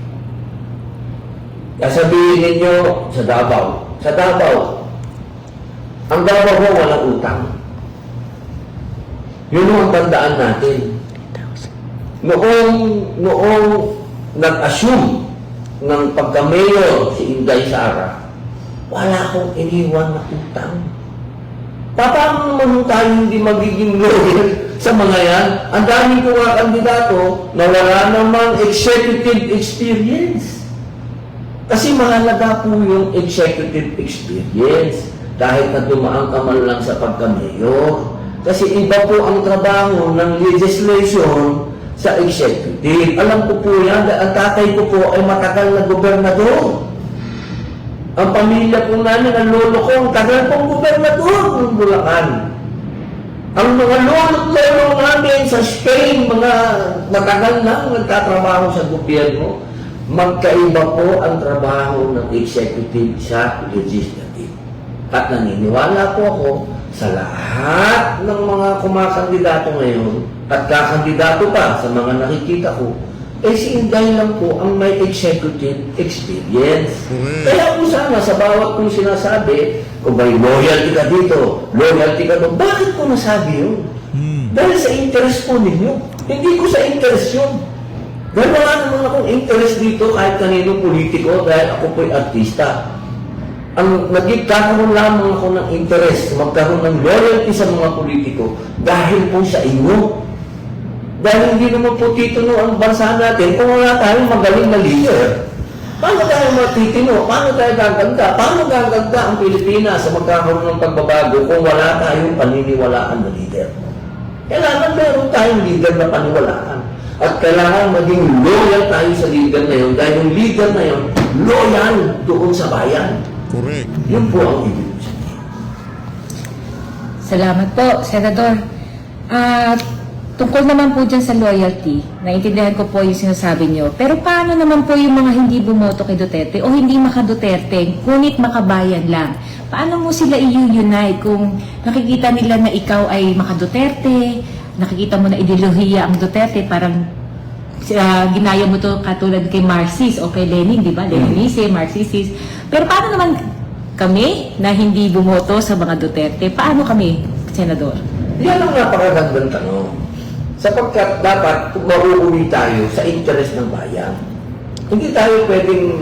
Sabihin ninyo sa Davao. Sa Davao, ang Davao mo walang utang. Yun ang tandaan natin. Noong nag-assume ng pagka-mayor si Inday Sara, wala akong iniwan na utang. Paano naman tayo hindi magiging loyal sa mga yan? Ang daming ko nga kandidato na wala namang executive experience. Kasi mahalaga po yung executive experience kahit na dumaan ka man lang sa pagka-mayor. Kasi iba po ang trabaho ng legislation sa executive. Alam ko po yan, ang tatay ko po ay matagal na gobernador. Ang pamilya po namin, ang lolo ko, ang tagal pong gobernador ng Bulacan. Ang mga lolo namin sa Spain, mga matagal na nagtatrabaho sa gobyerno, magkaiba po ang trabaho ng executive sa legislative. At naniniwala po ako sa lahat ng mga kumakandidato ngayon at kakandidato pa sa mga nakikita ko, Eh si Inday lang po ang may executive experience. Kaya kung sana sa bawat kong sinasabi, kung may loyalty ka dito, loyalty ka doon, bakit ko nasabi yun? Dahil sa interest po ninyo. Hindi ko sa interest yun. Dahil wala naman akong interest dito kahit kaninong politiko dahil ako po'y artista. Ang nagkakaroon lamang ako ng interest, magkaroon ng loyalty sa mga politiko dahil po sa inyo. Dahil hindi naman po tituno ang bansa natin kung wala tayong magaling na leader. Paano tayo matitino? Paano tayo gaganda? Paano gaganda ang Pilipinas sa magkakaroon ng pagbabago kung wala tayong paniniwalaan na leader? Kailangan meron tayong leader na paniwalaan. At kailangan maging loyal tayo sa leader na yun dahil yung leader na yun, loyal doon sa bayan. Correct. Yun po ang ibig sabihin. Salamat po, Senador. Tungkol naman po dyan sa loyalty, naintindihan ko po yung sinasabi nyo. Pero paano naman po yung mga hindi bumoto kay Duterte o hindi maka-Duterte, ngunit makabayan lang? Paano mo sila i-unite kung nakikita nila na ikaw ay maka-Duterte, nakikita mo na ideolohiya ang Duterte, parang ginaya mo to katulad kay Marxist o kay Lenin, di ba? Leninism, Marxist. Pero paano naman kami na hindi bumoto sa mga Duterte? Paano kami, Senador? Yan ang napakagandang tanong. Sapagkat dapat mauuwi tayo sa interest ng bayan. Hindi tayo pwedeng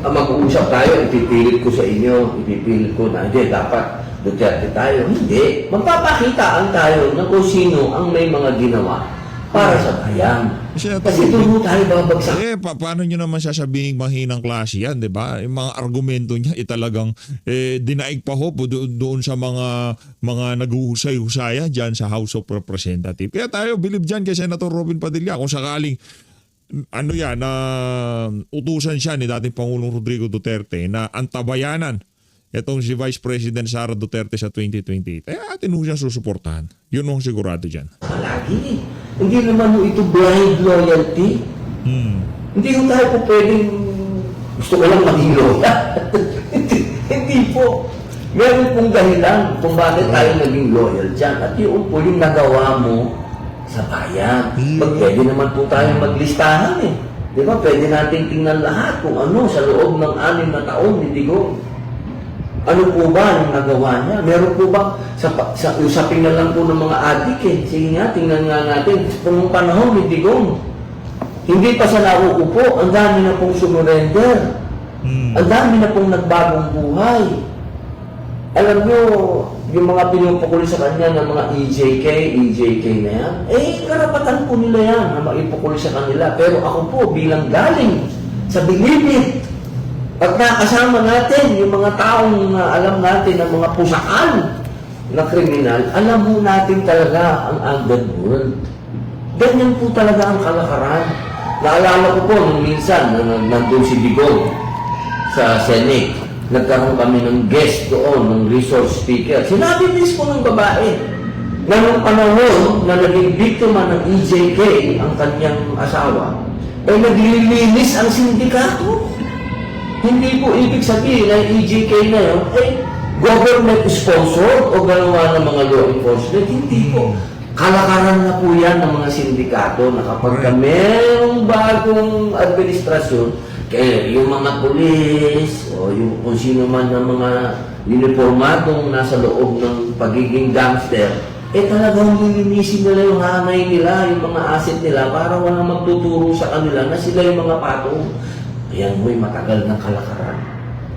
mag-uusap tayo, ipipilit ko sa inyo, ipipilit ko na, hindi, dapat Duterte tayo. Hindi. Magpapakitaan tayo na kung sino ang may mga ginawa para sa bayan. Kasi doon tayo babagsak. Paano nyo naman sasabihin mahinang klase yan, di ba? Yung mga argumento niya, talagang dinaig pa ho po doon sa mga naghuhusay-husaya dyan sa House of Representatives. Kaya tayo, believe dyan kay Senator Robin Padilla, kung sakaling utusan siya ni dating Pangulong Rodrigo Duterte na antabayanan itong si Vice President Sara Duterte sa 2028. Atin ho siya susuportahan. Yun ho sigurado dyan. Palagi. Hindi naman ho ito blind loyalty. Hindi ho tayo po pwedeng gusto ko lang maging loyal. Hindi po. Meron pong dahilan kung bakit tayo naging loyal dyan. At yung po yung nagawa mo sa bayan. Pwede naman po tayong maglistahan eh. Di ba? Pwede natin tingnan lahat kung ano sa loob ng 6 na taon ni Digong. Ano po ba yung nagawa niya? Meron po ba sa usapin na lang po ng mga adik eh. Sige nga, tingnan nga natin. Kung panahon ni Digong, hindi pa sa nauupo, ang dami na pong sumurrender. Ang dami na pong nagbagong buhay. Alam nyo, yung mga pinupukul sa kanya ng mga EJK na yan, karapatan po nila yan na maipukul sa kanila. Pero ako po, bilang galing sa bilibid, pag nakasama natin yung mga taong alam natin ng mga pusakan na kriminal, alam mo natin talaga ang underworld. Ganyan po talaga ang kalakaran. Naalala ko po nung minsan na nandun si Digong sa Senate, nagkaroon kami ng guest doon, ng resource speaker. Sinabi mismo ng babae na nung panahon na naging biktima ng EJK, ang kanyang asawa, naglilinis ang sindikato. Hindi po ibig sabihin na EJK na yun, government sponsor o ganawa ng mga law enforcement. Hindi po. Kalakaran na po yan ng mga sindikato na kapag mayroong bagong administrasyon, kaya yung mga pulis o yung kung sino man ng mga uniformadong nasa loob ng pagiging gangster, talagang lilinisin nila yung hanay nila, yung mga asset nila para walang magtuturo sa kanila na sila yung mga patong. Ayan mo'y matagal ng kalakaran.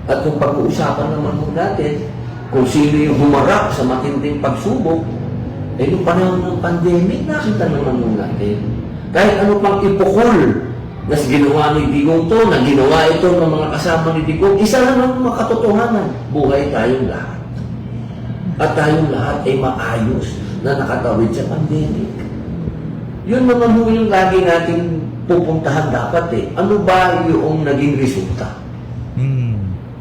At kung pag-uusapan naman mo natin, kung sino yung humarap sa matinding pagsubok, yung panahon ng pandemic, nakita naman mo natin. Kahit ano pang ipukul na ginawa ni Digong to, na ginawa ito ng mga kasama ni Digong, isa lang ang makatotohanan, buhay tayong lahat. At tayong lahat ay maayos na nakatawid sa pandemic. Yun naman mo yung lagi natin pupuntahan dapat Ano ba yung naging resulta?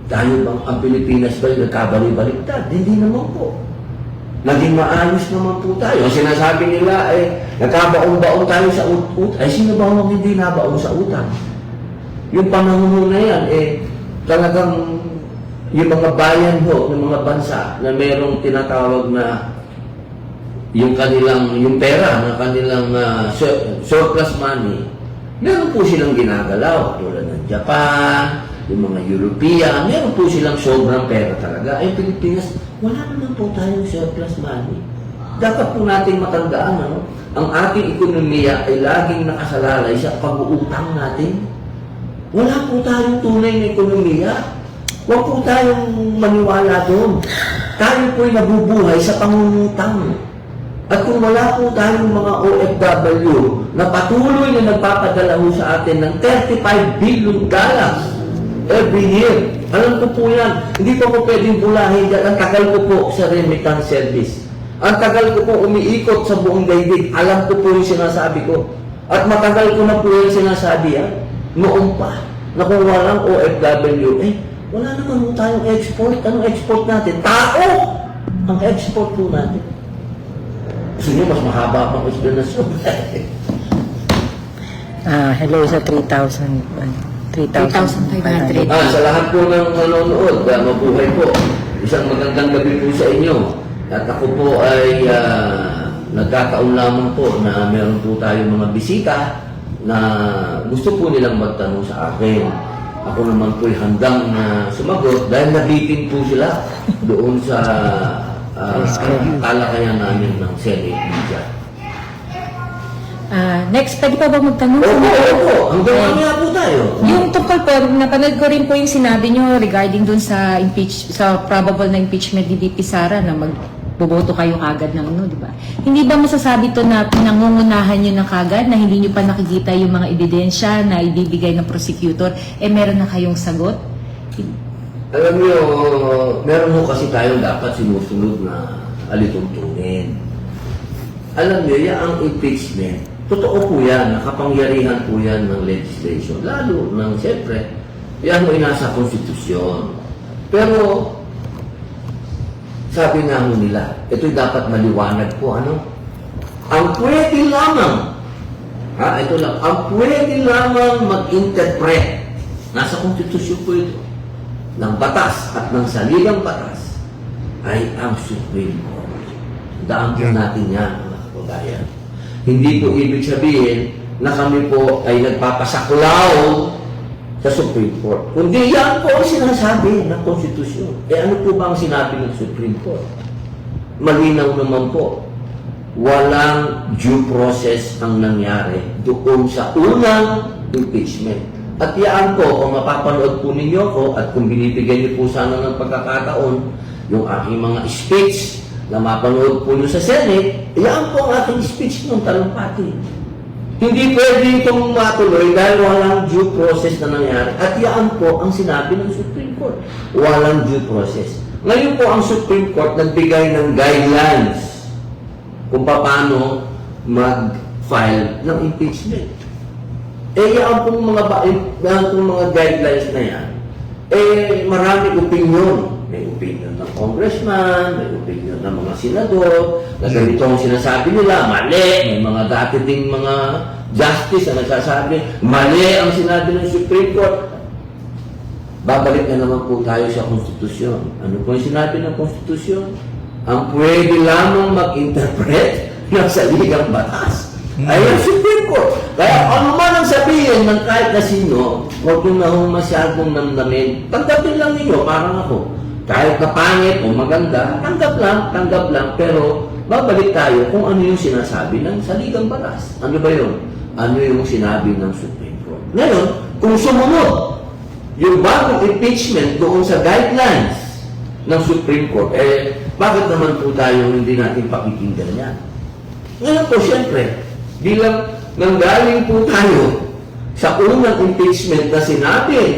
Tayo bang ang Pilipinas ba yung nagkabali-baliktad? Hindi naman po. Naging maayos naman po tayo. Ang sinasabi nila nagkabaon-baon tayo sa utang. Sino ba ang hindi nabaon sa utang? Yung panahon na yan, talagang yung mga bayan ho, ng mga bansa na merong tinatawag na yung pera na kanilang surplus money, Meron po silang ginagalaw, tulad ng Japan, yung mga European, meron po silang sobrang pera talaga. Ay, Pilipinas, wala naman po tayong surplus money. Dapat po natin matandaan, ano? Ang ating ekonomiya ay laging nakasalalay sa pag-uutang natin. Wala po tayong tunay na ekonomiya. Huwag po tayong maniwala doon. Tayo po'y nabubuhay sa pangungutang. At kung wala po tayong mga OFW na patuloy na nagpapadala ho sa atin ng $35 billion every year. Alam ko po yan. Hindi po po pwedeng bulahin dyan. Ang tagal ko po sa remittance service. Ang tagal ko po umiikot sa buong daigdig. Alam ko po yung sinasabi ko. At matagal ko na po yung sinasabi yan. Noon pa. Na kung walang OFW, wala naman po tayong export. Anong export natin? Tao! Ang export po natin. Gusto nyo, mas mahaba pang explanation. Hello sa 3,500. Sa lahat po ng nanonood, mabuhay po. Isang magandang gabi po sa inyo. At ako po ay nagkataon lamang po na meron po tayong mga bisita na gusto po nilang magtanong sa akin. Ako naman po'y handang sumagot dahil nabitin po sila doon sa talakayan namin ng Senate Media. Next, pwede pa ba magtanong? Opo. Hanggang mamaya po tayo. Yung tungkol po, napanood ko rin po yung sinabi nyo regarding dun sa probable na impeachment ni VP Sara na magboboto kayo kagad ng di ba? Hindi ba masasabi to na pinangungunahan nyo na kagad na hindi nyo pa nakikita yung mga ebidensya na ibibigay ng prosecutor, meron na kayong sagot? Alam niyo, meron mo kasi tayong dapat sinusunod na alituntunin. Alam niyo, yan ang impeachment. Totoo po yan, nakapangyarihan po yan ng legislation. Lalo ng, siyempre, yan mo nasa konstitusyon. Pero, sabi nga mo nila, ito'y dapat maliwanag po, ano? Ang pwede lamang, ito lang, ang pwede lamang mag-interpret, nasa konstitusyon po ito, ng batas at ng saligang batas, ay ang Supreme Court. Daan po natin yan, mga kababayan. Hindi po ibig sabihin na kami po ay nagpapasaklaw sa Supreme Court. Kundi yan po ang sinasabi ng konstitusyon. Ano po ba ang sinabi ng Supreme Court? Malinaw naman po. Walang due process ang nangyari doon sa unang impeachment. At yan po, kung mapapanood po ninyo ko at kung binibigyan niyo po sana ng pagkakataon, yung aking mga speech na mapanood po nyo sa Senate, yan po ang aking speech ng talumpati. Hindi pwede itong matuloy dahil walang due process na nangyari. At yan po ang sinabi ng Supreme Court. Walang due process. Ngayon po ang Supreme Court nagbigay ng guidelines kung paano mag-file ng impeachment. Yan pong mga guidelines na yan, marami opinion. May opinion ng congressman, may opinion ng mga senador, na ganito ang sinasabi nila, mali. May mga dati ding mga justice na nagsasabi, mali ang sinabi ng Supreme Court. Babalik na naman po tayo sa konstitusyon. Ano po yung sinabi ng konstitusyon? Ang pwede lamang mag-interpret ng saligang batas ay ang Supreme Court. Kaya ano man ang sabihin ng kahit na sino, huwag nyo na hong masyadong namnamin. Tanggapin lang ninyo, parang ako. Kahit na pangit o maganda, tanggap lang, pero babalik tayo kung ano yung sinasabi ng saligang batas. Ano ba yun? Ano yung sinabi ng Supreme Court? Ngayon, kung sumunod yung bagong impeachment doon sa guidelines ng Supreme Court, bakit naman po tayo hindi natin pakikinggan yan? Ngayon po, siyempre, bilang nanggaling po tayo sa unang impeachment na sinabi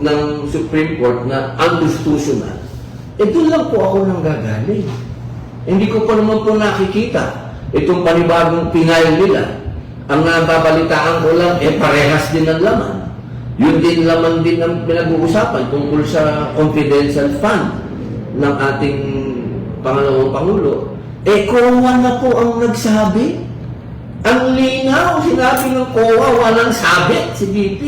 ng Supreme Court na unconstitutional, doon lang po ako nanggagaling. Hindi ko pa naman po nakikita itong panibagong Pinay nila. Ang nababalitaan ko lang, parehas din ang laman. Yun din laman din ang pinag-uusapan tungkol sa confidential fund ng ating pangalawang Pangulo. COA na po ang nagsabi. Ang linaw, sinabi ng COA, walang sabit si VP.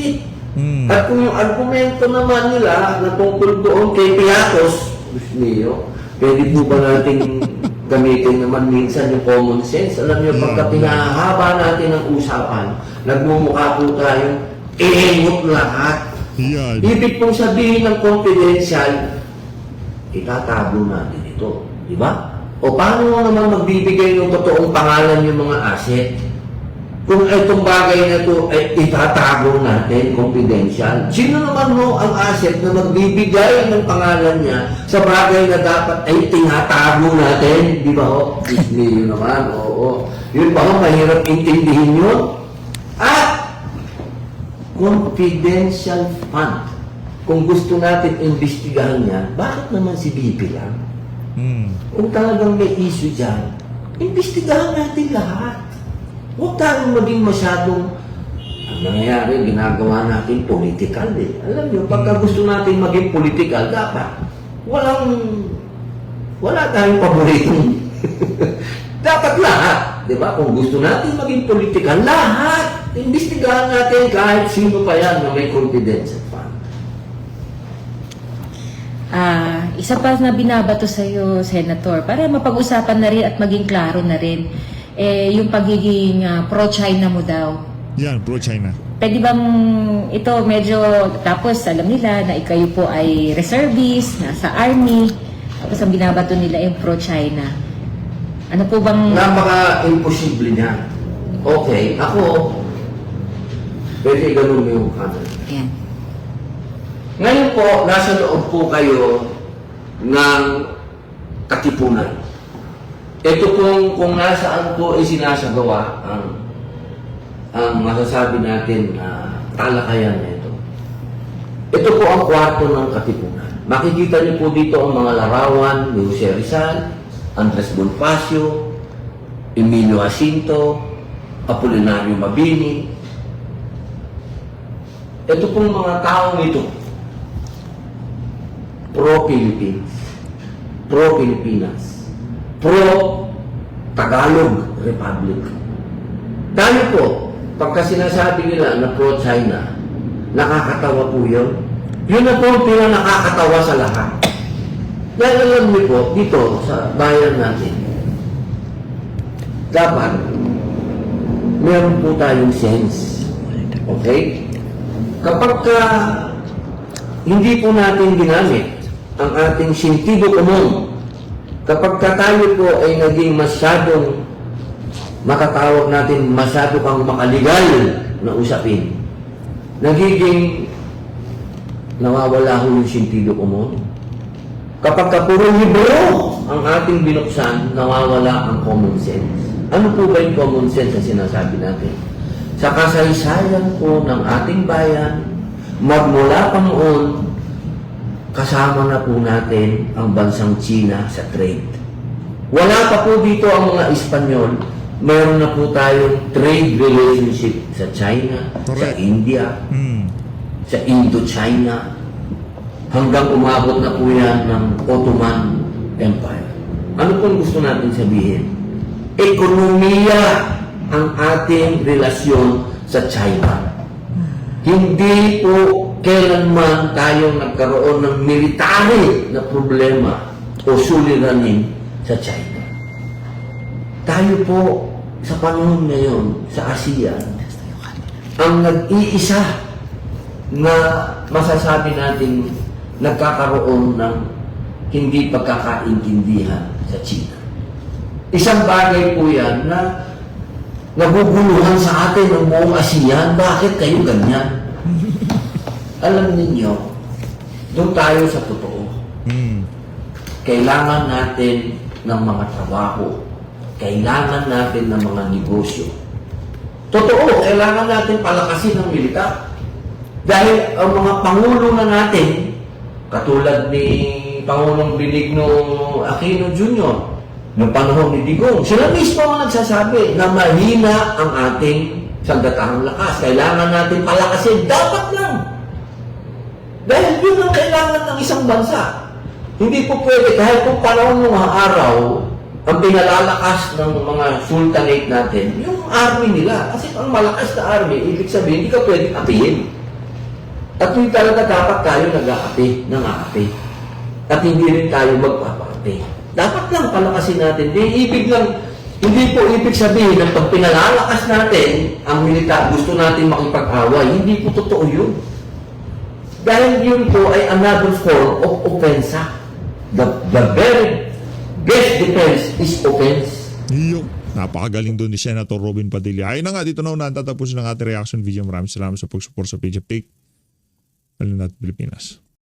At kung yung argumento naman nila na tungkol doon kay Piatos, gusto niyo, pwede po ba natin gamitin naman minsan yung common sense. Alam niyo, pagka pinahaba natin ang usapan, nagmumukha po tayong iingot lahat. Yan. Ibig pong sabihin ng confidential, itatago natin ito. Di ba? O paano mo naman magbibigay ng totoong pangalan yung mga asset? Kung itong bagay na ito ay itatago natin, confidential. Sino naman mo ang asset na magbibigay ng pangalan niya sa bagay na dapat ay tinatago natin? Di ba ho? Disney yun naman. Oo. Yun ba ho? Mahirap intindihin yun? At confidential fund. Kung gusto natin imbestigahan yan, bakit naman si BP lang? Kung talagang may issue dyan, imbestigahan natin lahat. Huwag tayong maging masyadong, ang nangyayari, ginagawa natin political eh. Alam nyo, pagka gusto natin maging political, dapat wala tayong paboritong. Dapat lahat. Di ba? Kung gusto natin maging political, lahat. Imbestigahan natin kahit sino pa yan na may confidential fund. Isa pa na binabato sa iyo, Senator, para mapag-usapan na rin at maging klaro na rin, yung pagiging pro-China mo daw. Yan, pro-China. Pwede bang ito medyo, tapos alam nila na ikayo po ay reservist, nasa army, tapos ang binabato nila yung pro-China. Ano po bang... Napaka-imposible niya. Okay, ako, pwede ganun mo yung kanan. Yan. Ngayon po, nasa loob po kayo ng katipunan. Ito pong kung nasaan po ay sinasagawa ang masasabi natin na talakayan nito. Ito po ang kwarto ng katipunan. Makikita niyo po dito ang mga larawan ni Jose Rizal, Andres Bonifacio, Emilio Jacinto, Apolinario Mabini. Ito pong mga taong ito, pro-Philippines, pro-Pilipinas, pro-Tagalog Republic. Tayo po, pagka sinasabi nila na pro-China, nakakatawa po yun. Yun na po ang pinanakakatawa sa lahat. Dahil alam niyo po, dito sa bayan natin, dapat meron po tayong sense. Okay? Kapag hindi po natin ginamit ang ating sentido común, kapag tayo po ay naging masyadong matatawag natin masyado kang makaligal na usapin, nagiging nawawala ho yung sentido común. Kapag puro libro ang ating binuksan, nawawala ang common sense. Ano po ba yung common sense na sinasabi natin? Sa kasaysayan po ng ating bayan, magmula pa noon, kasama na po natin ang bansang China sa trade. Wala pa po dito ang mga Espanyol, meron na po tayong trade relationship sa China, sa India, sa Indo-China, hanggang umabot na po yan ng Ottoman Empire. Ano pong gusto natin sabihin? Ekonomiya ang ating relasyon sa China. Hindi po kailanman tayo nagkaroon ng military na problema o suliranin sa China. Tayo po sa panahon ngayon sa ASEAN ang nag-iisa na masasabi natin nagkakaroon ng hindi pagkakaintindihan sa China. Isang bagay po yan na naguguluhan sa atin ng buong ASEAN. Bakit kayo ganyan? Alam ninyo, doon tayo sa totoo. Kailangan natin ng mga trabaho. Kailangan natin ng mga negosyo. Totoo, kailangan natin palakasin ang militar. Dahil ang mga pangulo na natin, katulad ni Pangulong Benigno Aquino Jr., noong panahon ni Digong, sila mismo ang nagsasabi na mahina ang ating sandatahang lakas. Kailangan natin palakasin. Dapat lang. Dahil yun ang kailangan ng isang bansa. Hindi po pwede, kahit kung panahon ng mga araw, ang pinalalakas ng mga sultanate natin, yung army nila. Kasi ang malakas na army, ibig sabihin, hindi ka pwedeng apihin. At hindi talaga dapat tayo nag-aapi, nang-aapi. At hindi rin tayo magpapaapi. Dapat lang palakasin natin. Hindi po ibig sabihin na pag pinalalakas natin ang militar, gusto natin makipag-away. Hindi po totoo yun. Dahil yun po ay another form of offensa. The very best defense is offense. Yung napakagaling doon ni Senator Robin Padilla. Ayun na nga, dito na una tatapos ng ating reaction video. Maraming salamat sa pag-support sa page of Take. Alinat Pilipinas.